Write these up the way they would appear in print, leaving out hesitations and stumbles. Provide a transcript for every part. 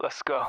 Let's go.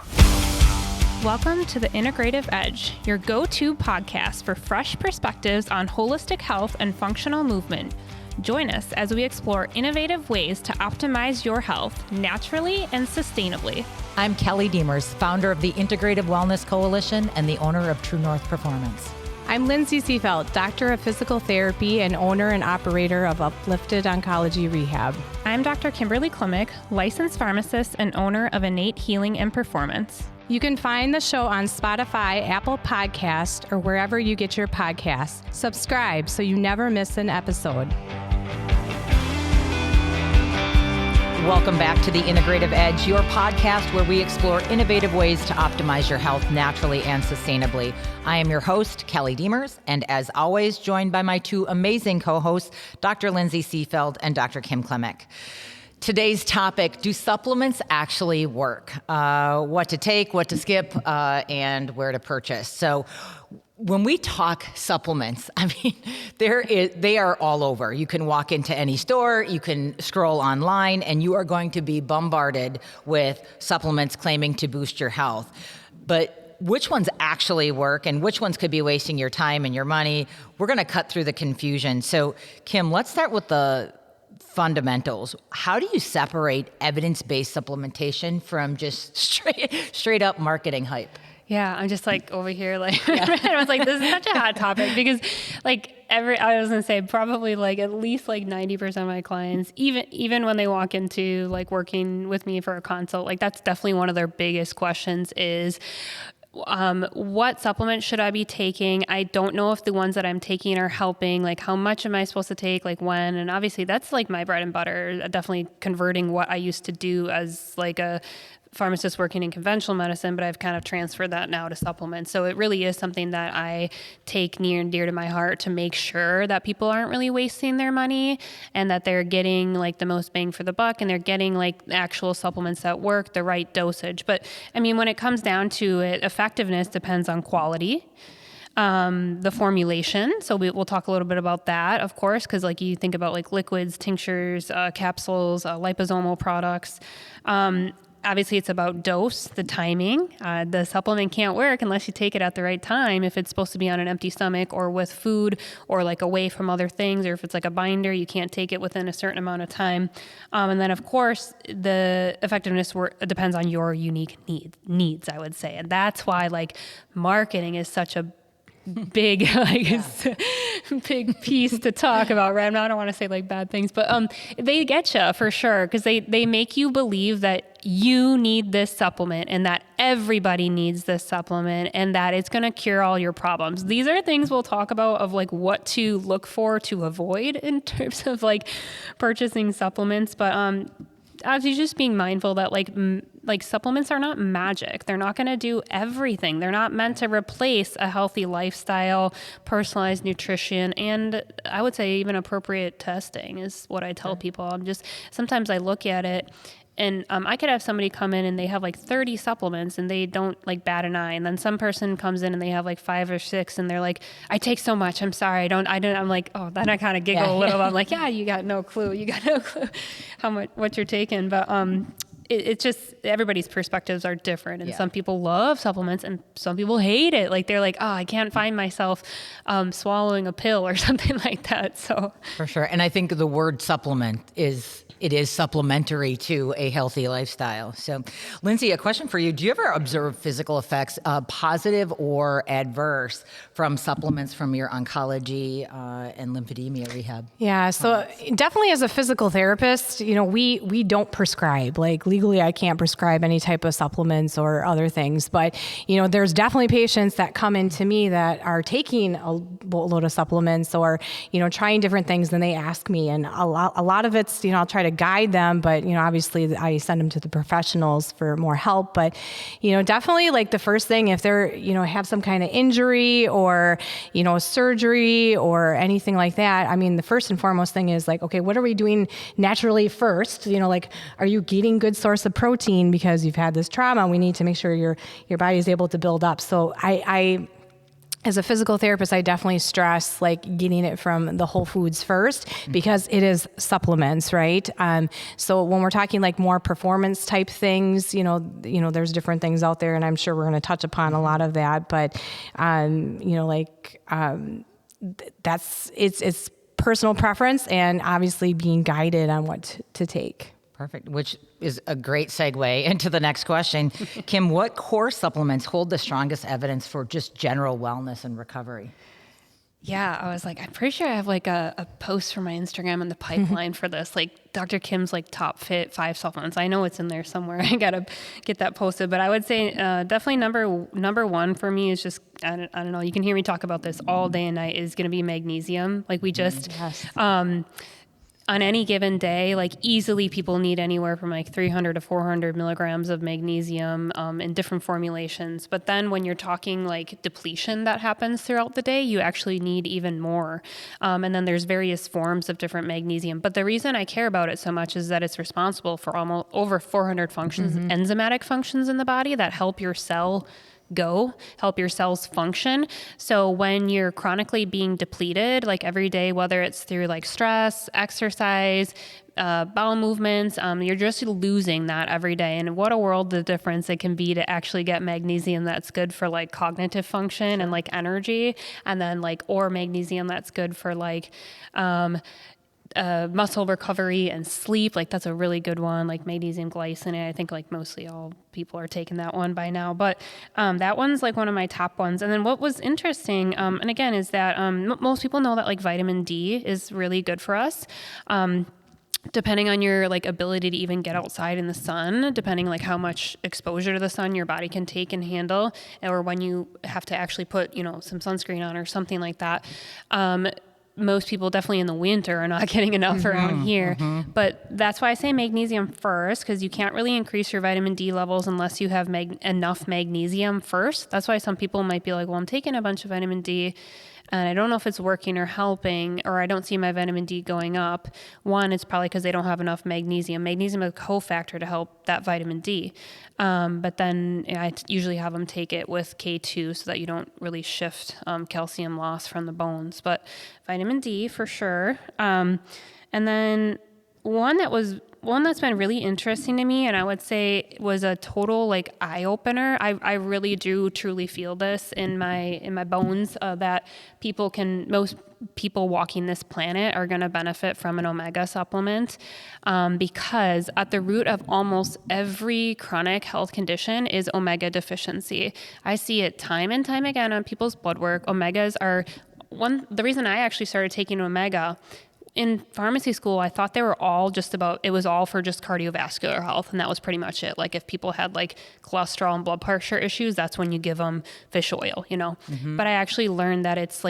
Welcome to the Integrative Edge, your go-to podcast for fresh perspectives on holistic health and functional movement. Join us as we explore innovative ways to optimize your health naturally and sustainably. I'm Kelly Demers, founder of the Integrative Wellness Coalition and the owner of True North Performance. I'm Lindsay Seefeld, doctor of physical therapy and owner and operator of Uplifted Oncology Rehab. I'm Dr. Kimberly Klimek, licensed pharmacist and owner of Innate Healing and Performance. You can find the show on Spotify, Apple Podcasts, or wherever you get your podcasts. Subscribe so you never miss an episode. Welcome back to the Integrative Edge, your podcast where we explore innovative ways to optimize your health naturally and sustainably. I am your host, Kelly Demers, and as always, joined by my two amazing co-hosts, Dr. Lindsay Seefeld and Dr. Kim Klimek. Today's topic, do supplements actually work? What to take, what to skip, and where to purchase. So when we talk supplements, I mean, they are all over. You can walk into any store, you can scroll online, and you are going to be bombarded with supplements claiming to boost your health. But which ones actually work and which ones could be wasting your time and your money? We're going to cut through the confusion. So Kim, let's start with the fundamentals. How do you separate evidence-based supplementation from just straight up marketing hype? Yeah, I'm just like over here, like, I was like, this is such a hot topic because I was gonna say probably like at least like 90% of my clients, even when they walk into like working with me for a consult, like that's definitely one of their biggest questions is, what supplements should I be taking? I don't know if the ones that I'm taking are helping. Like, how much am I supposed to take? Like, when? And obviously, that's like my bread and butter. Definitely converting what I used to do as like a pharmacist working in conventional medicine, but I've kind of transferred that now to supplements. So it really is something that I take near and dear to my heart to make sure that people aren't really wasting their money and that they're getting like the most bang for the buck and they're getting like actual supplements that work, the right dosage. But I mean, when it comes down to it, effectiveness depends on quality. The formulation. So we'll talk a little bit about that, of course, because like you think about like liquids, tinctures, capsules, liposomal products. Obviously, it's about dose, the timing. The supplement can't work unless you take it at the right time. If it's supposed to be on an empty stomach or with food or like away from other things, or if it's like a binder, you can't take it within a certain amount of time. And then, of course, the effectiveness depends on your unique needs, I would say. And that's why like marketing is such a big big piece to talk about, right? I don't want to say like bad things, but they get you for sure because they make you believe that you need this supplement and that everybody needs this supplement and that it's going to cure all your problems. These are things we'll talk about of like what to look for to avoid in terms of like purchasing supplements, but as you just being mindful that like supplements are not magic. They're not going to do everything. They're not meant to replace a healthy lifestyle, personalized nutrition, and I would say even appropriate testing is what I tell people. Sometimes I look at it and I could have somebody come in and they have like 30 supplements and they don't like bat an eye. And then some person comes in and they have like 5 or 6 and they're like, I take so much. I'm sorry. I don't. I'm like, oh, then I kind of giggle a little. I'm like, yeah, you got no clue. You got no clue what you're taking. But it's just everybody's perspectives are different. And some people love supplements and some people hate it. Like they're like, oh, I can't find myself swallowing a pill or something like that. So for sure. And I think the word supplement is supplementary to a healthy lifestyle. So, Lindsay, a question for you. Do you ever observe physical effects, positive or adverse, from supplements from your oncology and lymphedema rehab? Yeah, so definitely as a physical therapist, we don't prescribe. Like legally, I can't prescribe any type of supplements or other things. But, there's definitely patients that come into me that are taking a boatload of supplements or, trying different things, and they ask me. And a lot of it's, I'll try to guide them, but obviously I send them to the professionals for more help. But definitely like the first thing, if they're have some kind of injury or surgery or anything like that, I mean the first and foremost thing is like, okay, what are we doing naturally first? Like, are you getting good source of protein because you've had this trauma? We need to make sure your body is able to build up. So I as a physical therapist, I definitely stress like getting it from the whole foods first because it is supplements, right? So when we're talking like more performance type things, there's different things out there, and I'm sure we're going to touch upon a lot of that. But it's personal preference and obviously being guided on what to take. Perfect, which is a great segue into the next question. Kim, what core supplements hold the strongest evidence for just general wellness and recovery? Yeah, I was like, I'm pretty sure I have like a post for my Instagram in the pipeline for this, like Dr. Kim's like top fit 5 supplements. I know it's in there somewhere. I gotta get that posted, but I would say definitely number one for me is just, I don't know, you can hear me talk about this all day and night, is gonna be magnesium. Like we just, on any given day, like easily people need anywhere from like 300 to 400 milligrams of magnesium in different formulations. But then when you're talking like depletion that happens throughout the day, you actually need even more. And then there's various forms of different magnesium. But the reason I care about it so much is that it's responsible for almost over 400 functions, enzymatic functions in the body that help your help your cells function. So when you're chronically being depleted, like every day, whether it's through like stress, exercise, bowel movements, you're just losing that every day. And what a world of difference it can be to actually get magnesium that's good for like cognitive function and like energy, and then like, or magnesium that's good for like, muscle recovery and sleep. Like that's a really good one, like magnesium glycinate. I think like mostly all people are taking that one by now, but that one's like one of my top ones. And then what was interesting, and again, is that most people know that like vitamin D is really good for us. Depending on your like ability to even get outside in the sun, depending like how much exposure to the sun your body can take and handle, or when you have to actually put, some sunscreen on or something like that. Most people definitely in the winter are not getting enough around here. But that's why I say magnesium first, because you can't really increase your vitamin D levels unless you have enough magnesium first. That's why some people might be like, well, I'm taking a bunch of vitamin D and I don't know if it's working or helping, or I don't see my vitamin D going up. One, it's probably because they don't have enough magnesium. Magnesium is a cofactor to help that vitamin D. But then I usually have them take it with K2 so that you don't really shift calcium loss from the bones. But vitamin D for sure. And then one that's been really interesting to me, and I would say was a total like eye opener. I really do truly feel this in my bones that most people walking this planet are going to benefit from an omega supplement, because at the root of almost every chronic health condition is omega deficiency. I see it time and time again on people's blood work. Omegas are the reason I actually started taking omega. In pharmacy school, I thought they were all it was all for just cardiovascular health. And that was pretty much it. Like if people had like cholesterol and blood pressure issues, that's when you give them fish oil, But I actually learned that it's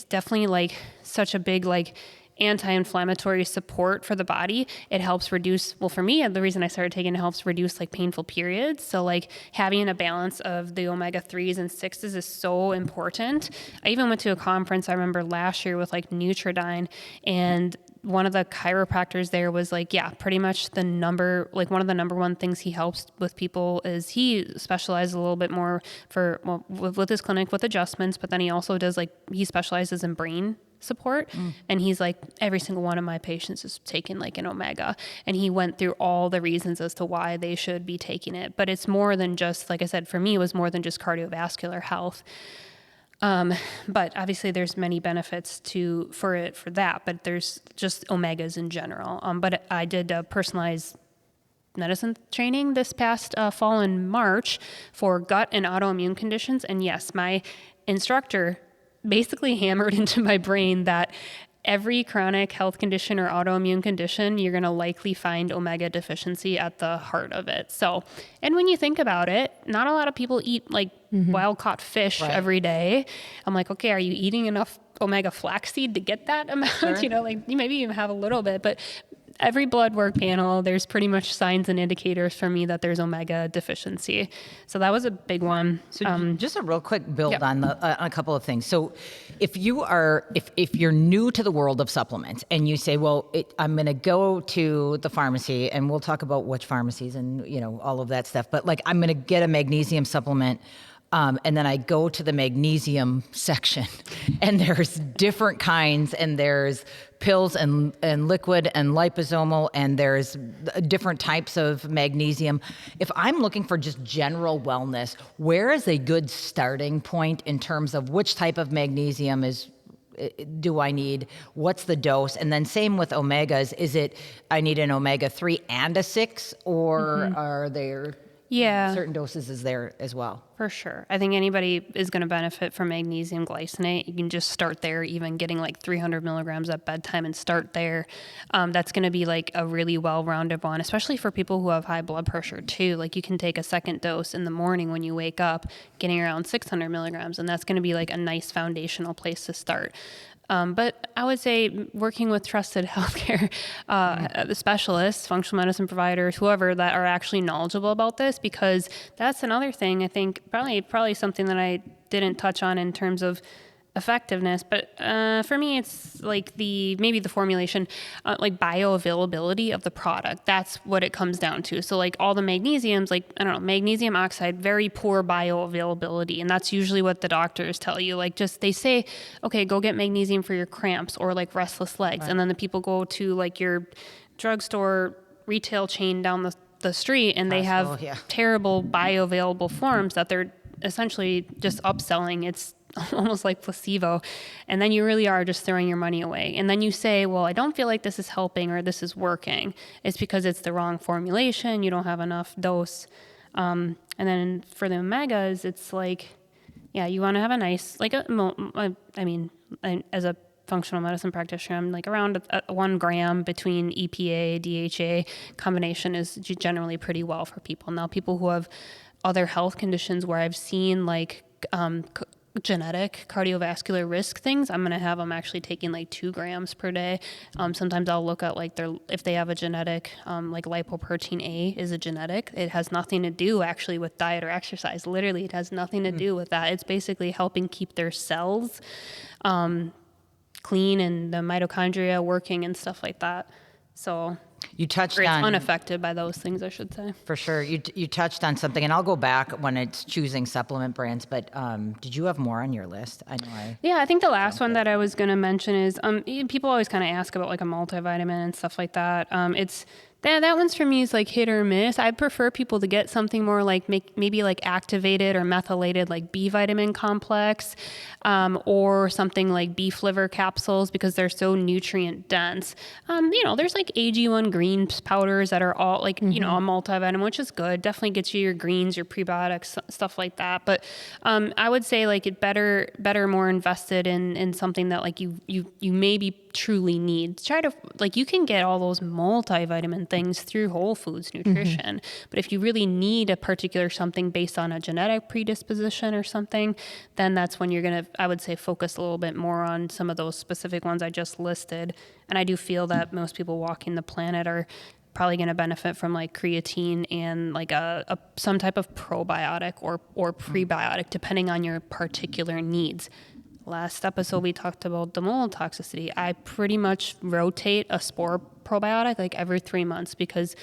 definitely like such a big, like anti-inflammatory support for the body. It helps reduce, for me, the reason I started taking it helps reduce like painful periods. So like having a balance of the omega-3s and 6s is so important. I even went to a conference, I remember last year with like Nutridyne, and one of the chiropractors there was like, yeah, pretty much one of the number one things he helps with people is he specializes a little bit more with his clinic with adjustments, but then he also does he specializes in brain support. And he's like, every single one of my patients is taking like an omega. And he went through all the reasons as to why they should be taking it. But it's more than just, like I said, for me, it was more than just cardiovascular health. But obviously there's many benefits for that, but there's just omegas in general. But I did personalized medicine training this past fall in March for gut and autoimmune conditions. And yes, my instructor basically hammered into my brain that every chronic health condition or autoimmune condition, you're going to likely find omega deficiency at the heart of it. So, and when you think about it, not a lot of people eat like wild caught fish every day. I'm like, okay, are you eating enough omega flaxseed to get that amount? Sure. You maybe even have a little bit, but every blood work panel, there's pretty much signs and indicators for me that there's omega deficiency. So that was a big one. So just a real quick build on a couple of things. So if you're new to the world of supplements and you say, well, I'm going to go to the pharmacy, and we'll talk about which pharmacies and all of that stuff, but like I'm going to get a magnesium supplement. And then I go to the magnesium section, and there's different kinds, and there's pills and liquid and liposomal, and there's different types of magnesium. If I'm looking for just general wellness, where is a good starting point in terms of which type of magnesium do I need? What's the dose? And then same with omegas. Is it I need an omega-3 and a 6, or are there certain doses is there as well? For sure. I think anybody is going to benefit from magnesium glycinate. You can just start there, even getting like 300 milligrams at bedtime and start there. That's going to be like a really well-rounded one, especially for people who have high blood pressure too. Like you can take a second dose in the morning when you wake up, getting around 600 milligrams, and that's going to be like a nice foundational place to start. But I would say working with trusted healthcare specialists, functional medicine providers, whoever that are actually knowledgeable about this, because that's another thing I think probably something that I didn't touch on in terms of effectiveness, but for me it's like maybe the formulation, like bioavailability of the product. That's what it comes down to. So like all the magnesiums, like I don't know, magnesium oxide, very poor bioavailability, and that's usually what the doctors tell you. Like just they say, okay, go get magnesium for your cramps or like restless legs, and then the people go to like your drugstore retail chain down the street, and they have terrible bioavailable forms that they're essentially just upselling. It's almost like placebo. And then you really are just throwing your money away. And then you say, well, I don't feel like this is helping or this is working. It's because it's the wrong formulation. You don't have enough dose. And then for the omegas, it's like, you want to have a nice, like as a functional medicine practitioner, I'm like around 1 gram between EPA, DHA combination is generally pretty well for people. Now, people who have other health conditions where I've seen like, genetic cardiovascular risk things, I'm going to have them actually taking like 2 grams per day. Sometimes I'll look at like if they have a genetic, like lipoprotein A is a genetic. It has nothing to do actually with diet or exercise. Literally, it has nothing to do with that. It's basically helping keep their cells clean and the mitochondria working and stuff like that. So you touched it's on unaffected by those things, I should say. For sure. You touched on something, and I'll go back when it's choosing supplement brands, but did you have more on your list? I think the last one that I was going to mention is people always kind of ask about like a multivitamin and stuff like that. That one's for me is like hit or miss. I prefer people to get something more like maybe like activated or methylated like B vitamin complex, or something like beef liver capsules because they're so nutrient dense. There's like AG1 greens powders that are all like, a multivitamin, which is good. Definitely gets you your greens, your prebiotics, stuff like that. But I would say like it better more invested in something that like you maybe truly need. Try to like you can get all those multivitamin things through Whole Foods Nutrition, but if you really need a particular something based on a genetic predisposition or something, then that's when you're gonna, I would say, focus a little bit more on some of those specific ones I just listed. And I do feel that most people walking the planet are probably going to benefit from like creatine and like some type of probiotic or prebiotic, depending on your particular needs. Last episode, we talked about the mold toxicity. I pretty much rotate a spore probiotic like every 3 months because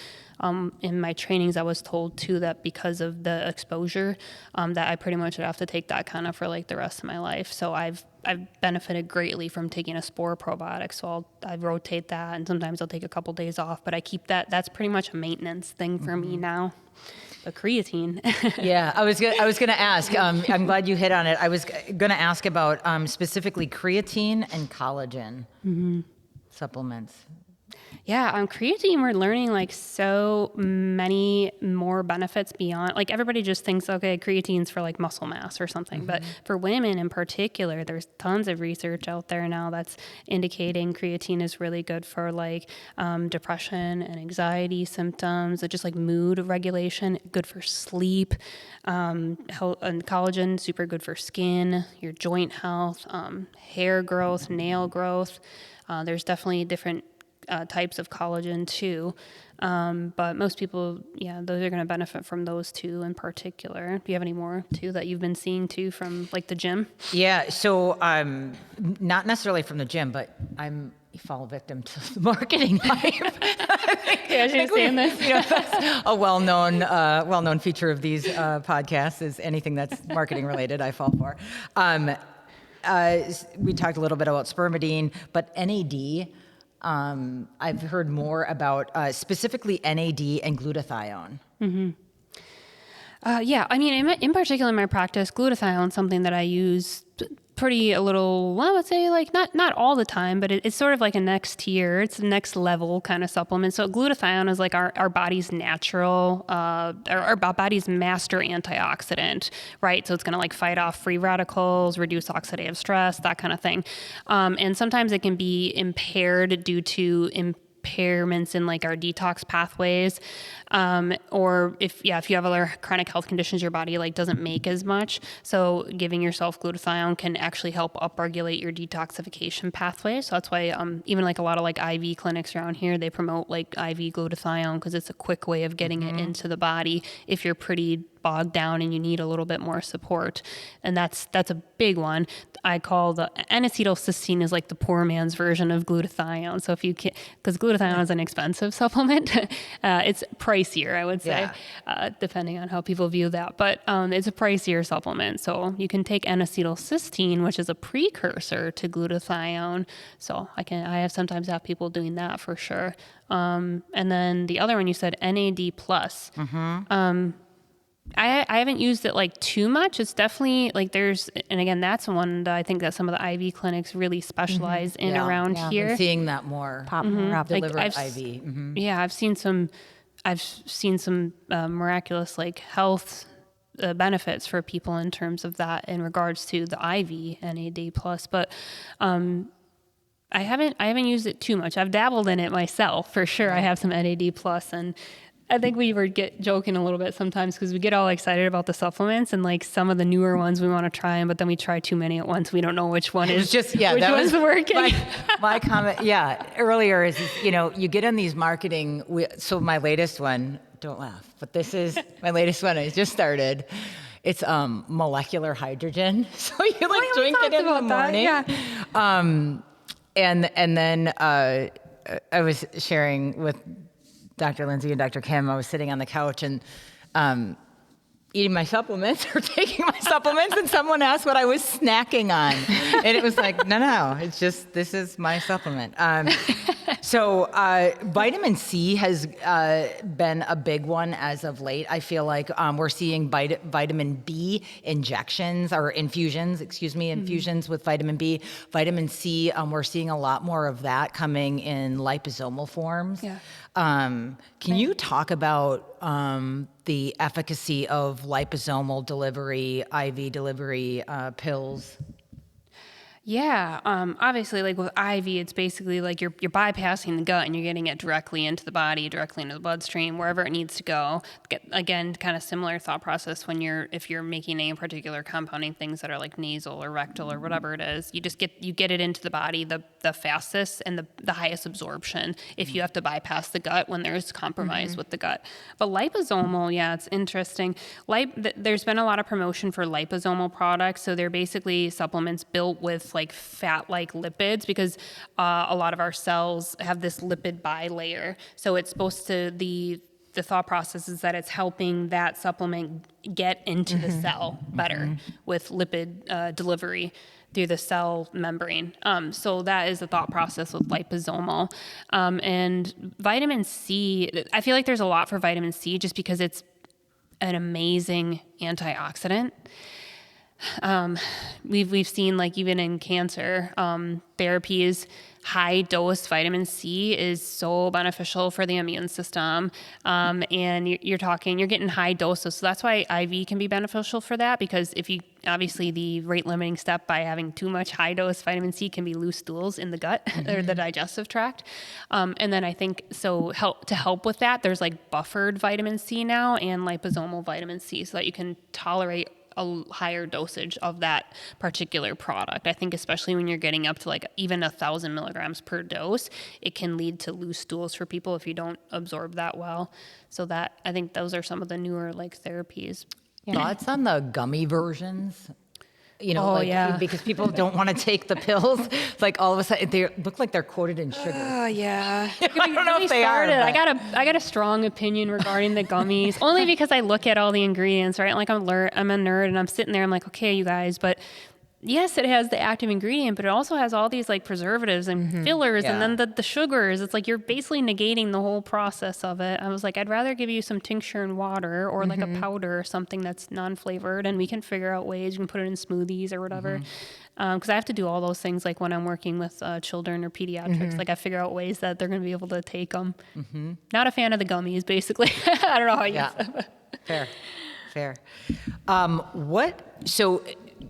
in my trainings, I was told too that because of the exposure, that I pretty much would have to take that kind of for like the rest of my life. So I've benefited greatly from taking a spore probiotic. So I rotate that, and sometimes I'll take a couple days off, but I keep that. That's pretty much a maintenance thing for me now. The creatine. Yeah, I was gonna ask. I'm glad you hit on it. I was gonna ask about specifically creatine and collagen supplements. Yeah, on creatine, we're learning like so many more benefits beyond, like everybody just thinks, okay, creatine's for like muscle mass or something. But for women in particular, there's tons of research out there now that's indicating creatine is really good for like depression and anxiety symptoms, just like mood regulation, good for sleep, and collagen, super good for skin, your joint health, hair growth, nail growth. There's definitely different types of collagen too. But most people, those are going to benefit from those two in particular. Do you have any more too that you've been seeing too from like the gym? Yeah. So not necessarily from the gym, but I'm fall victim to the marketing hype. Yeah, she was saying this. That's a well-known feature of these podcasts is anything that's marketing related, I fall for. We talked a little bit about spermidine, but NAD, I've heard more about specifically NAD and glutathione. Yeah, I mean, in particular in my practice, glutathione is something that I use pretty a little, well, I would say like not all the time, but it's sort of like a next tier. It's a next level kind of supplement. So glutathione is like our body's natural, our body's master antioxidant, right? So it's going to like fight off free radicals, reduce oxidative stress, that kind of thing. And sometimes it can be impaired due to impairments in like our detox pathways, or if you have other chronic health conditions, your body like doesn't make as much. So giving yourself glutathione can actually help upregulate your detoxification pathway. So that's why even like a lot of like IV clinics around here, they promote like IV glutathione because it's a quick way of getting it into the body if you're pretty bogged down and you need a little bit more support. And that's a big one. I call the N-acetylcysteine is like the poor man's version of glutathione. So if you can, because glutathione is an expensive supplement, it's pricier, I would say, depending on how people view that. But it's a pricier supplement. So you can take N-acetylcysteine, which is a precursor to glutathione. So I have sometimes have people doing that for sure. And then the other one you said NAD plus. I haven't used it like too much. It's definitely like and again, that's one that I think that some of the IV clinics really specialize in around here. I'm seeing that more Pop more up. delivered Like IV. Yeah, I've seen some miraculous like health benefits for people in terms of that in regards to the IV NAD plus, but I haven't used it too much. I've dabbled in it myself for sure. I have some NAD plus, and I think we were joking a little bit sometimes because we get all excited about the supplements and like some of the newer ones we want to try them, but then we try too many at once. We don't know which one is which one's working. My comment, earlier is, you get in these marketing. So my latest one, don't laugh, but this is my latest one. I just started. It's molecular hydrogen. So you drink it in the morning. And then I was sharing with Dr. Lindsay and Dr. Kim, I was sitting on the couch and eating my supplements or taking my supplements, and someone asked what I was snacking on. And it was like, no, it's just, this is my supplement. So vitamin C has been a big one as of late. I feel like we're seeing vitamin B infusions with vitamin B. Vitamin C, we're seeing a lot more of that coming in liposomal forms. Yeah. Can you talk about the efficacy of liposomal delivery, IV delivery, pills? Yeah, obviously, like with IV, it's basically like you're bypassing the gut and you're getting it directly into the body, directly into the bloodstream, wherever it needs to go. Again, kind of similar thought process if you're making a particular compounding things that are like nasal or rectal or whatever it is. You get it into the body the fastest and the highest absorption if you have to bypass the gut when there's compromise with the gut. But liposomal, it's interesting. There's been a lot of promotion for liposomal products, so they're basically supplements built with like fat-like lipids because a lot of our cells have this lipid bilayer. So it's supposed to, the thought process is that it's helping that supplement get into the cell better with lipid delivery through the cell membrane. So that is the thought process with liposomal. And vitamin C, I feel like there's a lot for vitamin C just because it's an amazing antioxidant. We've seen like even in cancer therapies, high dose vitamin C is so beneficial for the immune system. And you're getting high doses. So that's why IV can be beneficial for that, because obviously the rate limiting step by having too much high dose vitamin C can be loose stools in the gut or the digestive tract. And then I think, to help with that, there's like buffered vitamin C now and liposomal vitamin C so that you can tolerate a higher dosage of that particular product. I think especially when you're getting up to like even 1,000 milligrams per dose, it can lead to loose stools for people if you don't absorb that well. So I think those are some of the newer like therapies. Thoughts on the gummy versions? because people don't want to take the pills. It's like all of a sudden they look like they're coated in sugar. Yeah. I don't know if they are. I got a strong opinion regarding the gummies, only because I look at all the ingredients, right? Like I'm a nerd and I'm sitting there, I'm like, okay, you guys, but yes, it has the active ingredient, but it also has all these like preservatives and fillers and then the sugars. It's like you're basically negating the whole process of it. I was like, I'd rather give you some tincture and water or like a powder or something that's non-flavored, and we can figure out ways. You can put it in smoothies or whatever. Because I have to do all those things like when I'm working with children or pediatrics. Like I figure out ways that they're going to be able to take them. Not a fan of the gummies, basically. I don't know how you say it. Fair. So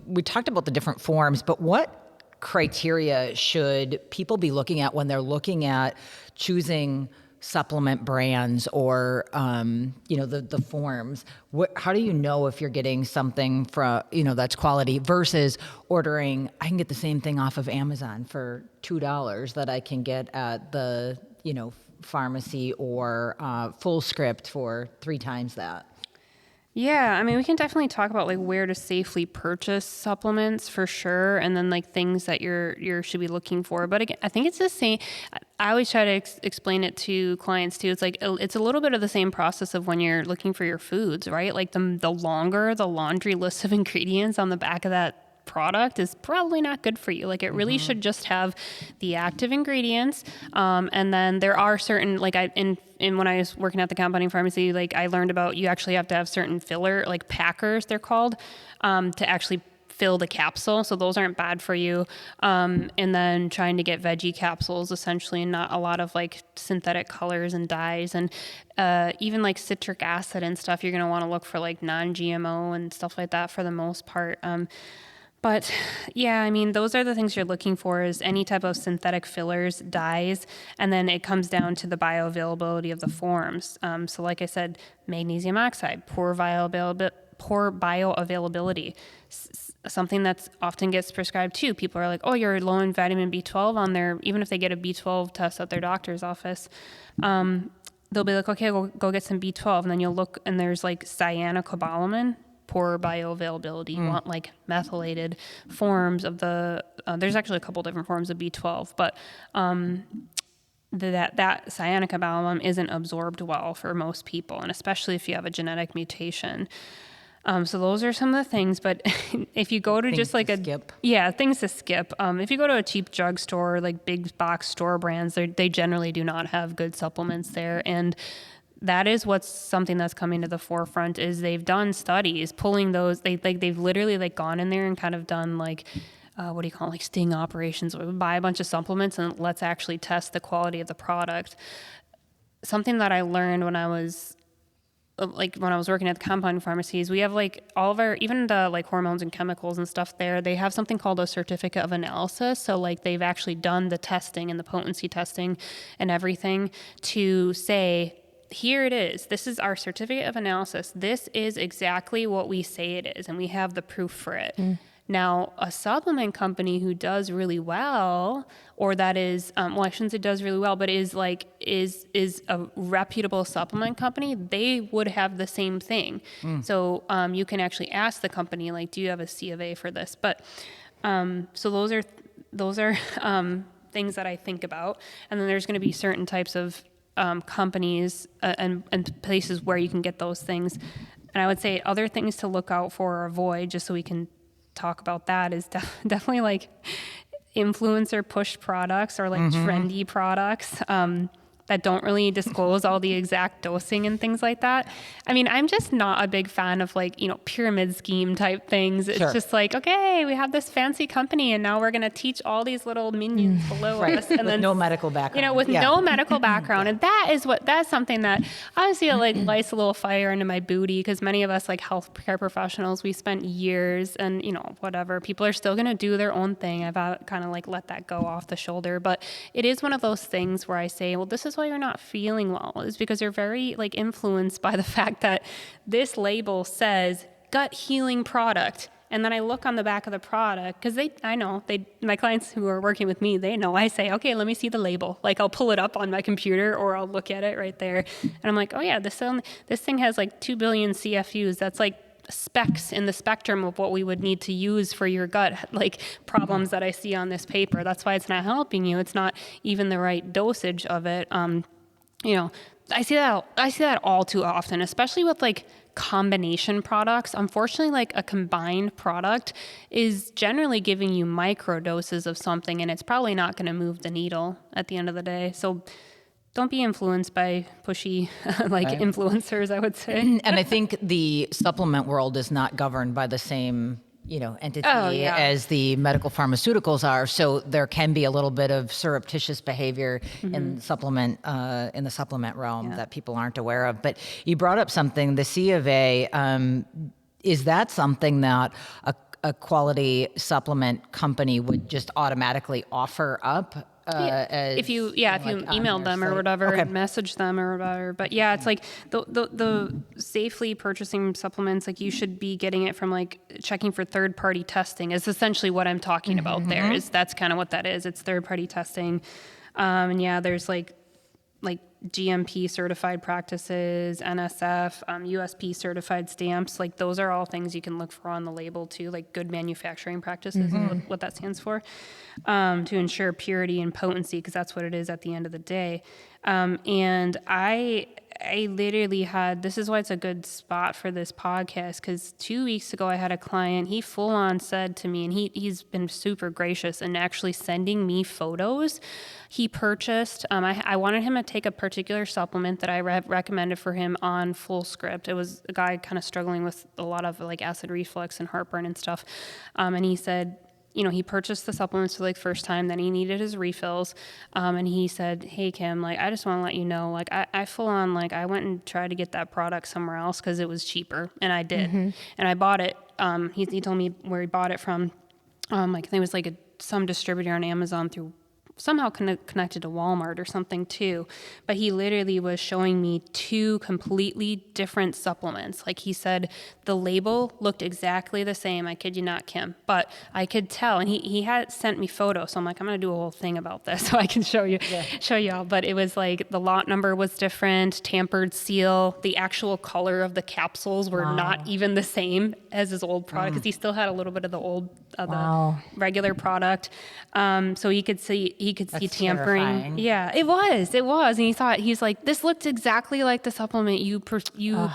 we talked about the different forms, but what criteria should people be looking at when they're looking at choosing supplement brands or, the forms? How do you know if you're getting something from, that's quality versus ordering, I can get the same thing off of Amazon for $2 that I can get at the, pharmacy or full script for 3 times that? Yeah, I mean, we can definitely talk about like where to safely purchase supplements for sure, and then like things that you should be looking for. But again, I think it's the same. I always try to explain it to clients too. It's like it's a little bit of the same process of when you're looking for your foods, right? Like the longer the laundry list of ingredients on the back of that product is probably not good for you. Like it really should just have the active ingredients. And then there are certain, like when I was working at the compounding pharmacy, like I learned about, you actually have to have certain filler, like packers they're called, to actually fill the capsule. So those aren't bad for you. And then trying to get veggie capsules essentially, and not a lot of like synthetic colors and dyes. And even like citric acid and stuff, you're going to want to look for like non-GMO and stuff like that for the most part. But yeah, I mean, those are the things you're looking for, is any type of synthetic fillers, dyes, and then it comes down to the bioavailability of the forms. So like I said, magnesium oxide, poor bioavailability, something that's often gets prescribed too. People are like, oh, you're low in vitamin B12 on their, even if they get a B12 test at their doctor's office, they'll be like, okay, go get some B12. And then you'll look and there's like cyanocobalamin, poor bioavailability. You want like methylated forms of the, there's actually a couple different forms of B12, but that cyanocobalamin isn't absorbed well for most people, and especially if you have a genetic mutation. So those are some of the things, but if you go to things to skip. If you go to a cheap drugstore, like big box store brands, they generally do not have good supplements there. And that is what's something that's coming to the forefront, is they've done studies pulling those. They've literally like gone in there and kind of done like, what do you call it? Like sting operations. We buy a bunch of supplements and let's actually test the quality of the product. Something that I learned when I was working at the compounding pharmacies, we have like all of our, even the like hormones and chemicals and stuff there, they have something called a certificate of analysis. So like they've actually done the testing and the potency testing and everything to say, here it is. This is our certificate of analysis. This is exactly what we say it is, and we have the proof for it. Now, a supplement company who does really well, or that is, I shouldn't say does really well, but is a reputable supplement company, they would have the same thing. So you can actually ask the company, like, do you have a C of A for this? But so those are things that I think about. And then there's going to be certain types of companies and places where you can get those things. And I would say other things to look out for or avoid, just so we can talk about that, is definitely like influencer push products or like trendy products that don't really disclose all the exact dosing and things like that. I mean, I'm just not a big fan of like, pyramid scheme type things. It's just like, okay, we have this fancy company and now we're going to teach all these little minions below us. And with no medical background. No medical background. And that's something that obviously like lights a little fire into my booty, because many of us like healthcare professionals, we spent years and, whatever, people are still going to do their own thing. I've kind of like let that go off the shoulder, but it is one of those things where I say, well, this is why you're not feeling well, is because you're very like influenced by the fact that this label says gut healing product. And then I look on the back of the product, because my clients who are working with me, they know, I say, okay, let me see the label. Like I'll pull it up on my computer or I'll look at it right there. And I'm like, oh yeah, this thing has like 2 billion CFUs. That's like specs in the spectrum of what we would need to use for your gut, like problems that I see on this paper. That's why it's not helping you. It's not even the right dosage of it. You know, I see that all too often, especially with like combination products. Unfortunately, like a combined product is generally giving you micro doses of something, and it's probably not going to move the needle at the end of the day. So don't be influenced by pushy influencers, I would say. And I think the supplement world is not governed by the same, entity as the medical pharmaceuticals are. So there can be a little bit of surreptitious behavior in the supplement realm that people aren't aware of. But you brought up something, the C of A. Is that something that a quality supplement company would just automatically offer up? If you emailed them or whatever, and message them or whatever. But yeah, it's like the safely purchasing supplements, like you should be getting it from like checking for third party testing is essentially what I'm talking about there. That's kind of what that is. It's third party testing. And yeah, there's like GMP certified practices, NSF, USP certified stamps. Like those are all things you can look for on the label too, like good manufacturing practices is what that stands for, to ensure purity and potency, because that's what it is at the end of the day. And I literally had, this is why it's a good spot for this podcast, because 2 weeks ago I had a client, he full on said to me, and he's been super gracious and actually sending me photos. He purchased, I wanted him to take a particular supplement that I recommended for him on full script. It was a guy kind of struggling with a lot of like acid reflux and heartburn and stuff. And he said, he purchased the supplements for like first time, then he needed his refills. And he said, hey, Kim, like, I just want to let you know, like, I full on, like, I went and tried to get that product somewhere else because it was cheaper. And I did. And I bought it. He told me where he bought it from. I think it was like some distributor on Amazon through somehow connected to Walmart or something too. But he literally was showing me two completely different supplements. Like he said, the label looked exactly the same. I kid you not, Kim. But I could tell, and he had sent me photos. So I'm like, I'm going to do a whole thing about this so I can show y'all. But it was like the lot number was different, tampered seal. The actual color of the capsules were not even the same as his old product, because he still had a little bit of the the regular product. So he could see That's tampering. Terrifying. Yeah, it was. And he's like, this looked exactly like the supplement you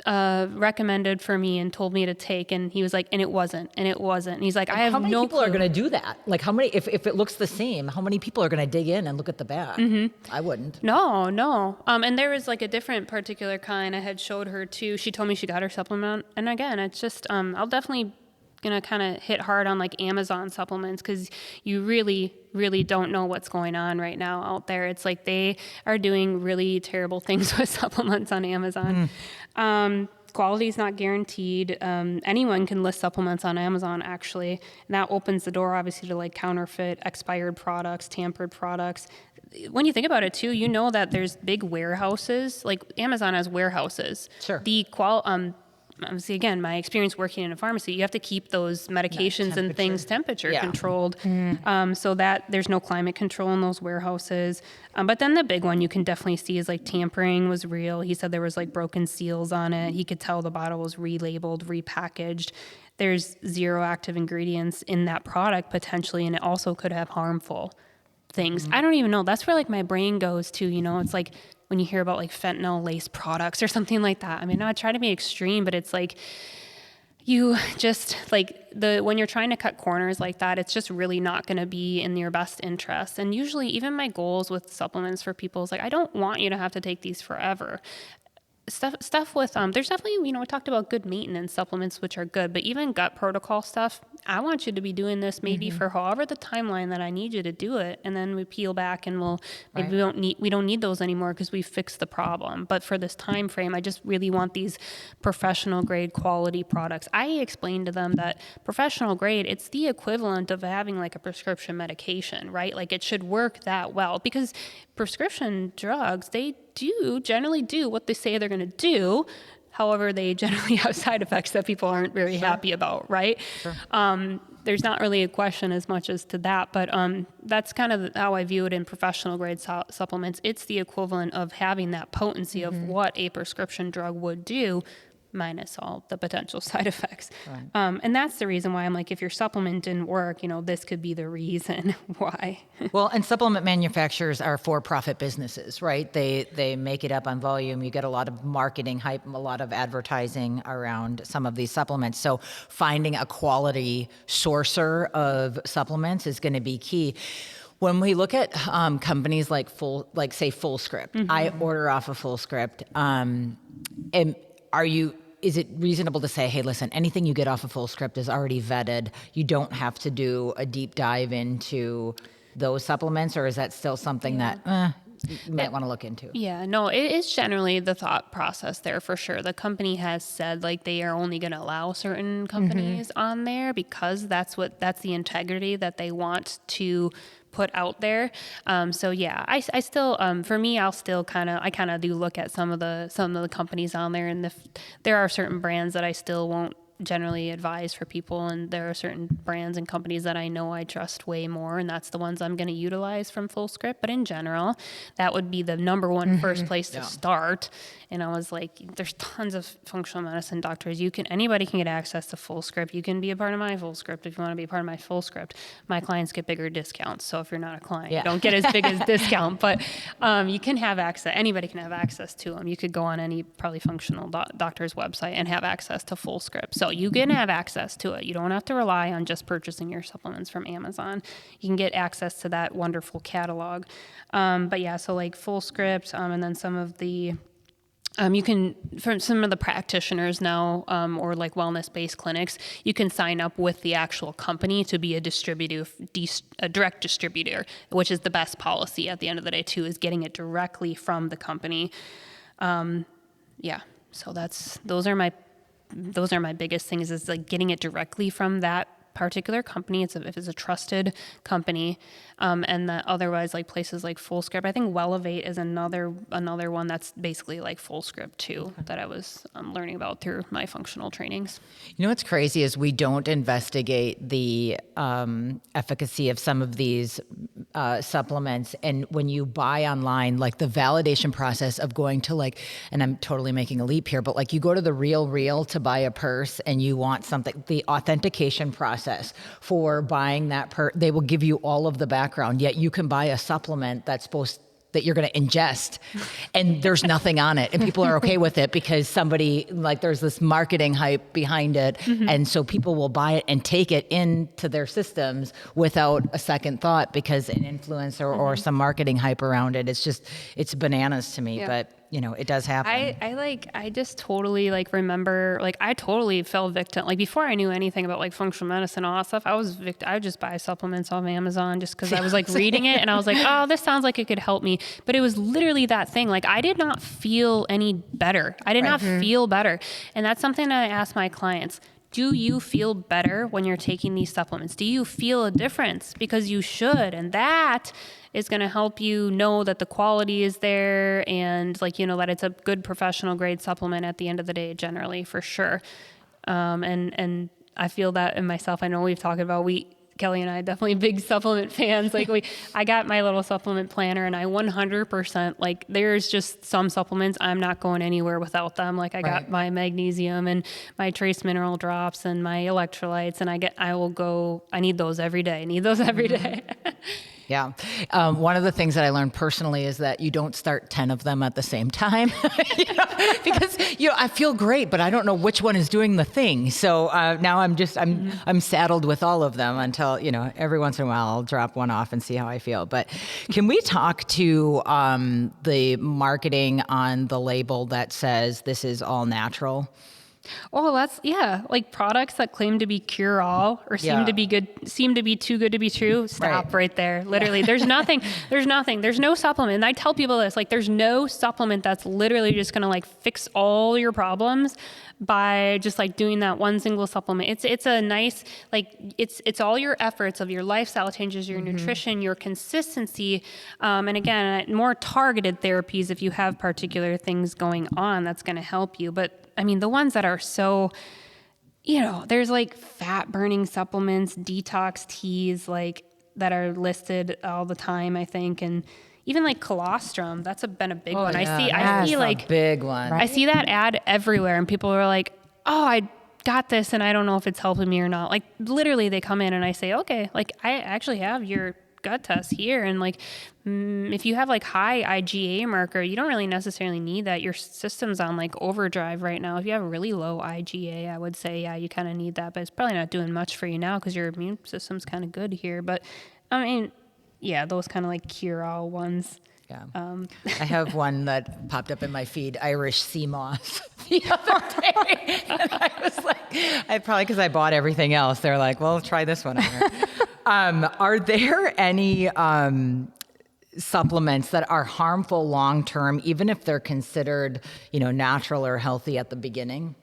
recommended for me and told me to take. And he was like, and it wasn't. And he's like, I have no clue. How many people are going to do that? Like how many, if it looks the same, how many people are going to dig in and look at the back? I wouldn't. No. And there was like a different particular kind I had showed her too. She told me she got her supplement. And again, it's just, I'll definitely gonna kind of hit hard on like Amazon supplements, because you really don't know what's going on right now out there. It's like they are doing really terrible things with supplements on Amazon. Quality is not guaranteed. Anyone can list supplements on Amazon, actually, and that opens the door obviously to like counterfeit, expired products, tampered products. When you think about it too, you know that there's big warehouses, like Amazon has warehouses. Sure. Obviously, again, my experience working in a pharmacy, you have to keep those medications and things temperature controlled, so that there's no climate control in those warehouses. But then the big one you can definitely see is like tampering was real. He said there was like broken seals on it. He could tell the bottle was relabeled, repackaged. There's 0 active ingredients in that product potentially, and it also could have harmful things. I don't even know. That's where like my brain goes to, it's like when you hear about like fentanyl laced products or something like that. I mean, I try to be extreme, but it's like you just like when you're trying to cut corners like that, it's just really not going to be in your best interest. And usually even my goals with supplements for people is like, I don't want you to have to take these forever. Stuff with, there's definitely, we talked about good maintenance supplements, which are good, but even gut protocol stuff, I want you to be doing this maybe for however the timeline that I need you to do it. And then we peel back and maybe we don't need those anymore because we fixed the problem. But for this time frame, I just really want these professional grade quality products. I explained to them that professional grade, it's the equivalent of having like a prescription medication, right? Like it should work that well, because prescription drugs, they generally do what they say they're going to do. However, they generally have side effects that people aren't very happy about, right? Sure. There's not really a question as much as to that, but that's kind of how I view it in professional grade supplements. It's the equivalent of having that potency of what a prescription drug would do, minus all the potential side effects. Right. And that's the reason why I'm like, if your supplement didn't work, this could be the reason why. Well, and supplement manufacturers are for-profit businesses, right? They make it up on volume. You get a lot of marketing hype, a lot of advertising around some of these supplements. So finding a quality sourcer of supplements is going to be key. When we look at companies like FullScript, I order off of FullScript. And is it reasonable to say, hey, listen, anything you get off of FullScript is already vetted. You don't have to do a deep dive into those supplements, or is that still something that you might want to look into? Yeah, no, it is generally the thought process there for sure. The company has said like they are only going to allow certain companies on there because that's the integrity that they want to put out there. So yeah, I still, for me, I kind of do look at some of the companies on there, and there are certain brands that I still won't generally advise for people, and there are certain brands and companies that I know I trust way more, and that's the ones I'm going to utilize from FullScript. But in general, that would be the number one first place to start. And I was like, there's tons of functional medicine doctors. Anybody can get access to FullScript. You can be a part of my FullScript if you want to be a part of my FullScript. My clients get bigger discounts. So if you're not a client, you don't get as big as discount, but you can have access. Anybody can have access to them. You could go on any probably functional doctor's website and have access to FullScript. So you can have access to it. You don't have to rely on just purchasing your supplements from Amazon. You can get access to that wonderful catalog. But yeah, so like FullScript, and then some of the you can, for some of the practitioners now, or like wellness-based clinics, you can sign up with the actual company to be a direct distributor, which is the best policy at the end of the day too, is getting it directly from the company. So those are my biggest things, is like getting it directly from that particular company. If it's a trusted company, and that otherwise like places like FullScript. I think Wellevate is another one that's basically like FullScript too, that I was learning about through my functional trainings. You know what's crazy is we don't investigate the efficacy of some of these supplements, and when you buy online, like the validation process of going to like, and I'm totally making a leap here, but like you go to the Real to buy a purse and you want something, the authentication process for buying that they will give you all of the background, yet you can buy a supplement that you're going to ingest and there's nothing on it, and people are okay with it because there's this marketing hype behind it, and so people will buy it and take it into their systems without a second thought because an influencer or some marketing hype around it. It's bananas to me, but it does happen. I just totally remember, I totally fell victim. Before I knew anything about functional medicine and all that stuff, I would just buy supplements off Amazon just because I was reading it and I was like, oh, this sounds like it could help me. But it was literally that thing. I did not feel any better. I did not feel better. And that's something that I ask my clients. Do you feel better when you're taking these supplements? Do you feel a difference? Because you should. And that is going to help you know that the quality is there and that it's a good professional grade supplement at the end of the day, generally, for sure. And I feel that in myself. I know we've talked about, Kelly and I, definitely big supplement fans. I got my little supplement planner, and I 100%, there's just some supplements I'm not going anywhere without them. I got my magnesium and my trace mineral drops and my electrolytes, and I need those every day. Yeah. One of the things that I learned personally is that you don't start 10 of them at the same time, because I feel great, but I don't know which one is doing the thing. So now I'm saddled with all of them until, every once in a while I'll drop one off and see how I feel. But can we talk to the marketing on the label that says this is all natural? Oh, products that claim to be cure all or seem to be too good to be true. Stop right there. Literally, there's no supplement. And I tell people this, there's no supplement that's literally just going to fix all your problems by just doing that one single supplement. It's a nice, it's all your efforts of your lifestyle changes, your nutrition, your consistency. And again, more targeted therapies if you have particular things going on, that's going to help you. But the ones that are so, there's fat burning supplements, detox teas, that are listed all the time, I think. And, even like colostrum, that's been a big one. Yeah, I see that's like a big one. I see that ad everywhere, and people are like, oh, I got this and I don't know if it's helping me or not. Like literally they come in and I say, okay, like I actually have your gut test here. And like, if you have like high IgA marker, you don't really necessarily need that. Your system's on like overdrive right now. If you have a really low IgA, I would say, yeah, you kind of need that, but it's probably not doing much for you now because your immune system's kind of good here. But I mean, yeah, those kind of like cure-all ones. Yeah. I have one that popped up in my feed, Irish sea moss, the other day. And I was like, probably because I bought everything else. They're like, well, try this one. Are there any supplements that are harmful long-term, even if they're considered, natural or healthy at the beginning?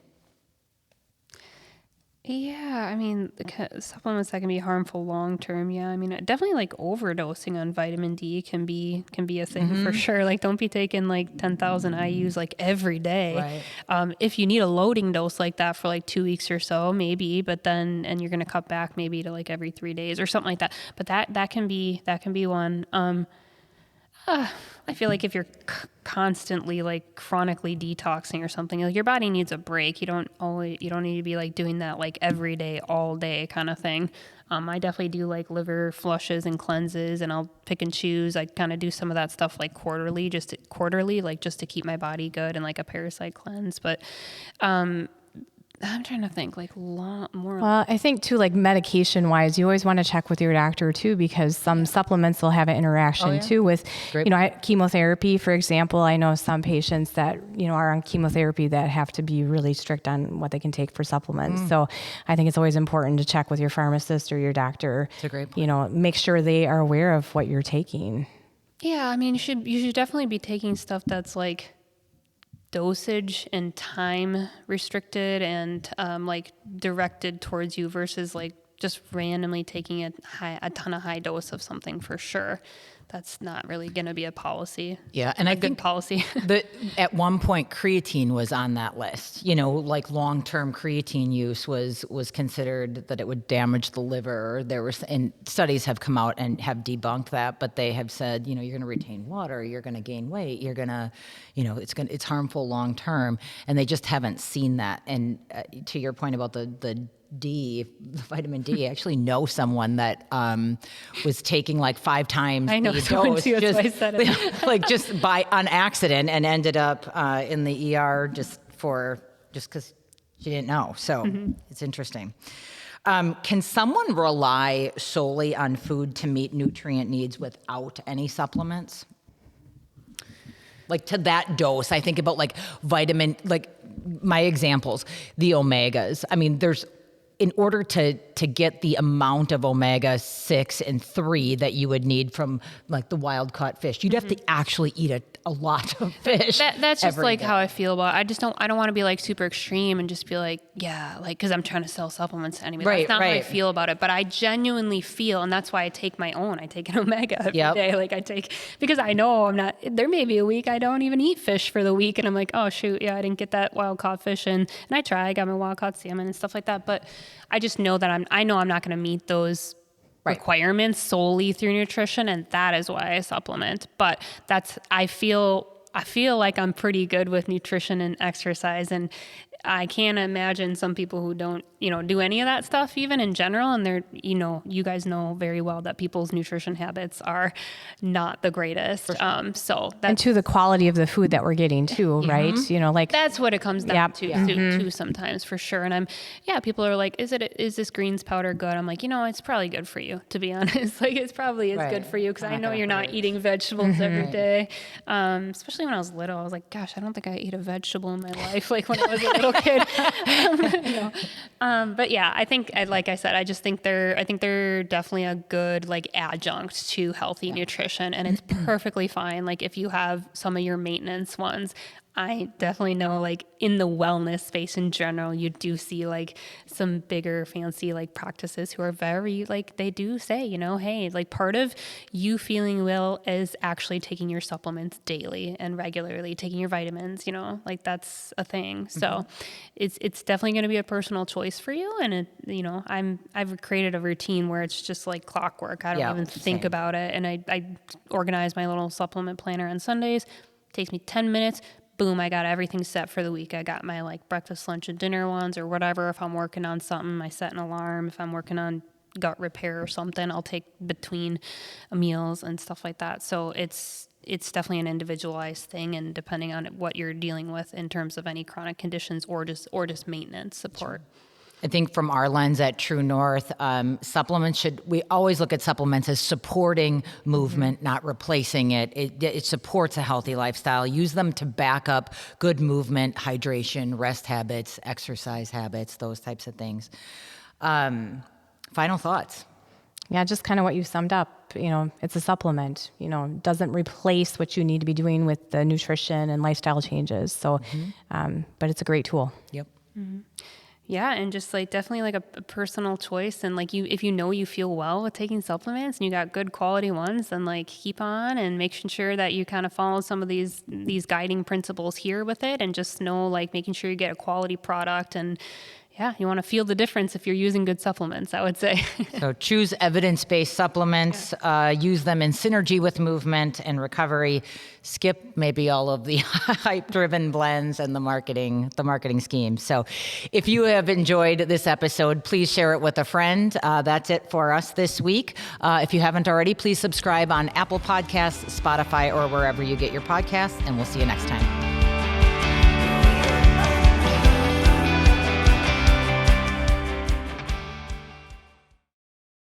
Yeah, I mean, supplements that can be harmful long term. Yeah, I mean, definitely like overdosing on vitamin D can be a thing for sure. Like, don't be taking like 10,000 IU's like every day. Right. If you need a loading dose like that for like 2 weeks or so, maybe. But then, and you're gonna cut back maybe to like every 3 days or something like that. But that can be one. I feel like if you're constantly like chronically detoxing or something, like your body needs a break. You don't need to be like doing that like every day, all day kind of thing. I definitely do like liver flushes and cleanses, and I'll pick and choose. I kind of do some of that stuff like quarterly, just to keep my body good, and like a parasite cleanse. But I'm trying to think like more. Well, I think too, like medication wise, you always want to check with your doctor too, because some supplements will have an interaction too with, chemotherapy, for example. I know some patients that, are on chemotherapy that have to be really strict on what they can take for supplements. So I think it's always important to check with your pharmacist or your doctor. That's a great point. Make sure they are aware of what you're taking. Yeah. I mean, you should definitely be taking stuff that's like dosage and time restricted and like directed towards you versus like just randomly taking a ton of high dose of something for sure. That's not really going to be a policy. Yeah, and I think policy. At one point, creatine was on that list. Like long-term creatine use was considered that it would damage the liver. And studies have come out and have debunked that, but they have said, you're going to retain water, you're going to gain weight, you're going to, it's harmful long-term, and they just haven't seen that. And to your point about the vitamin D, I actually know someone that was taking like 5 times I know the someone dose, too, that's why I said it. like just on accident, and ended up in the ER just because she didn't know. So it's interesting. Can someone rely solely on food to meet nutrient needs without any supplements? Like to that dose, I think about like vitamin, like my examples, the omegas. I mean, in order to get the amount of omega-6 and 3 that you would need from like the wild caught fish, you'd have to actually eat a lot of fish. That's just like day. how I feel about it. I don't want to be like super extreme and just be like, yeah, like, cause I'm trying to sell supplements to anybody. That's not how I feel about it, but I genuinely feel, and that's why I take my own. I take an omega every day. Like because I know there may be a week I don't even eat fish for the week, and I'm like, oh shoot, yeah, I didn't get that wild caught fish in. And I got my wild caught salmon and stuff like that, but I just know that I know I'm not going to meet those requirements solely through nutrition, and that is why I supplement. But I feel like I'm pretty good with nutrition and exercise, and I can't imagine some people who don't, do any of that stuff even in general. And they're, you guys know very well that people's nutrition habits are not the greatest. So that's, and to the quality of the food that we're getting too, right? Like that's what it comes down to sometimes for sure. And people are like, is this greens powder good? I'm like, it's probably good for you, to be honest. Like it's probably is good for you. Cause I know you're not eating vegetables every day. Especially when I was little, I was like, gosh, I don't think I ate a vegetable in my life. Like when I was a little kid. But yeah, I think, like I said, I think they're definitely a good like adjunct to healthy nutrition, and it's perfectly fine. Like if you have some of your maintenance ones, I definitely know, like, in the wellness space in general, you do see like some bigger fancy like practices who are very like, they do say, you know, hey, like part of you feeling well is actually taking your supplements daily and regularly, taking your vitamins, you know, like that's a thing. So it's definitely going to be a personal choice for you. And it, you know, I've created a routine where it's just like clockwork. I don't even think about it. And I organize my little supplement planner on Sundays. Takes me 10 minutes. Boom, I got everything set for the week. I got my like breakfast, lunch, and dinner ones or whatever. If I'm working on something, I set an alarm. If I'm working on gut repair or something, I'll take between meals and stuff like that. So it's definitely an individualized thing, and depending on what you're dealing with in terms of any chronic conditions or just maintenance support. Sure. I think from our lens at True North, supplements we always look at supplements as supporting movement, not replacing it. It supports a healthy lifestyle. Use them to back up good movement, hydration, rest habits, exercise habits, those types of things. Final thoughts. Yeah, just kind of what you summed up. You know, it's a supplement, you know, doesn't replace what you need to be doing with the nutrition and lifestyle changes. So, but it's a great tool. Yep. Mm-hmm. Yeah, and just like definitely like a personal choice, and like if you know you feel well with taking supplements and you got good quality ones, then like keep on and making sure that you kind of follow some of these guiding principles here with it, and just know like making sure you get a quality product. And yeah, you want to feel the difference if you're using good supplements, I would say. So choose evidence-based supplements, use them in synergy with movement and recovery. Skip maybe all of the hype-driven blends and the marketing schemes. So if you have enjoyed this episode, please share it with a friend. That's it for us this week. If you haven't already, please subscribe on Apple Podcasts, Spotify, or wherever you get your podcasts, and we'll see you next time.